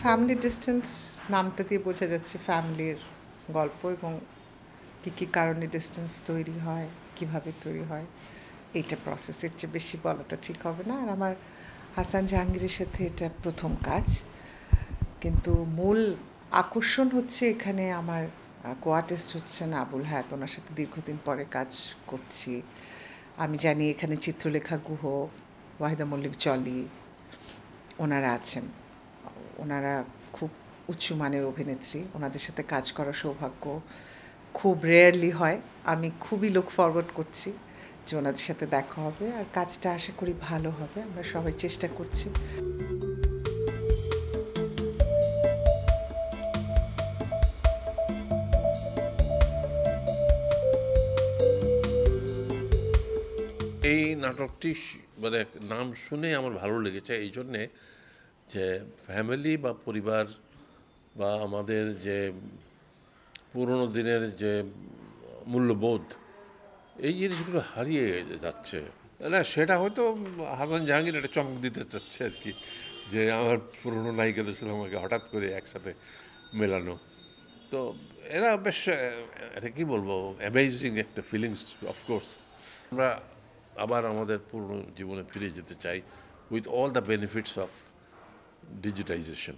Family distance নামটা দিয়ে বোঝা যাচ্ছে ফ্যামিলির গল্প এবং কী কী কারণে ডিসটেন্স তৈরি হয়, কিভাবে তৈরি হয়, এইটা প্রসেসের চেয়ে বেশি বলাটা ঠিক হবে না। আর আমার হাসান জাহাঙ্গীরের সাথে এটা প্রথম কাজ, কিন্তু মূল আকর্ষণ হচ্ছে এখানে আমার কো-আর্টিস্ট হচ্ছেন আবুল হায়াত, ওনার সাথে দীর্ঘদিন পরে কাজ করছি। আমি জানি এখানে চিত্রলেখা গুহ, ওয়াহিদা মল্লিক জলি ওনারা আছেন। ওনারা খুব উচ্চমানের অভিনেত্রী, ওনাদের সাথে কাজ করার সৌভাগ্য খুব রেয়ারলি হয়। আমি খুবই লুক ফরওয়ার্ড করছি যে ওনাদের সাথে দেখা হবে, আর কাজটা আশা করি ভালো হবে। আমরা সবাই চেষ্টা করছি। এই নাটকটি মানে নাম শুনে আমার ভালো লেগেছে এই জন্যে যে ফ্যামিলি বা পরিবার বা আমাদের যে পুরনো দিনের যে মূল্যবোধ, এই জিনিসগুলো হারিয়ে যাচ্ছে না। সেটা হয়তো হাসান জাহাঙ্গীর একটা চমক দিতে চাচ্ছে আর কি, যে আমার পুরনো নায়িকাদের সাথে আমাকে হঠাৎ করে একসাথে মেলানো। তো এরা বেশ, এটা কী বলবো, অ্যামেজিং একটা ফিলিংস। অফকোর্স আমরা আবার আমাদের পুরনো জীবনে ফিরে যেতে চাই with all the benefits of digitisation.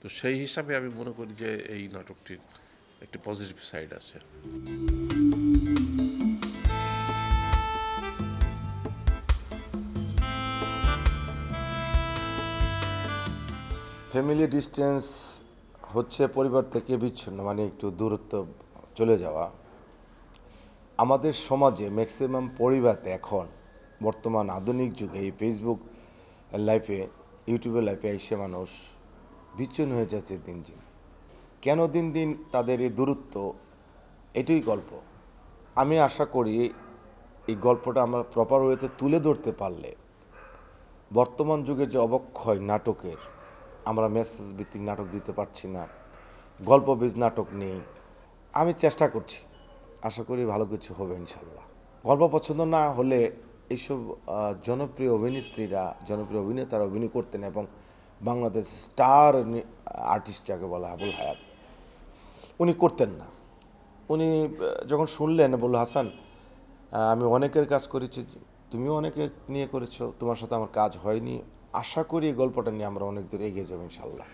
তো সেই হিসাবে আমি মনে করি যে এই নাটকটির একটি পজিটিভ সাইড আছে। ফ্যামিলি ডিস্টেন্স হচ্ছে পরিবার থেকে বিচ্ছিন্ন, মানে একটু দূরত্ব চলে যাওয়া। আমাদের সমাজে ম্যাক্সিমাম পরিবারতে এখন বর্তমান আধুনিক যুগে এই ফেসবুক লাইফে, ইউটিউবের লাইফে এসে মানুষ বিচ্ছিন্ন হয়ে যাচ্ছে দিন দিন। কেন দিন দিন তাদের এই দূরত্ব, এটাই গল্প। আমি আশা করি এই গল্পটা আমরা প্রপার ওয়েতে তুলে ধরতে পারলে বর্তমান যুগের যে অবক্ষয় নাটকের, আমরা মেসেজ ভিত্তিক নাটক দিতে পারছি না, গল্প বীজ নাটক নেই। আমি চেষ্টা করছি, আশা করি ভালো কিছু হবে ইনশাল্লাহ। গল্প পছন্দ না হলে এইসব জনপ্রিয় অভিনেত্রীরা, জনপ্রিয় অভিনেতারা অভিনয় করতেন, এবং বাংলাদেশ স্টার আর্টিস্ট যাকে বলা আবুল হায়াত, উনি করতেন না। উনি যখন শুনলেন বলল, হাসান আমি অনেকের কাজ করেছি, তুমিও অনেকে নিয়ে করেছো, তোমার সাথে আমার কাজ হয়নি, আশা করি এই গল্পটা নিয়ে আমরা অনেক দূর এগিয়ে যাবো ইনশাল্লাহ।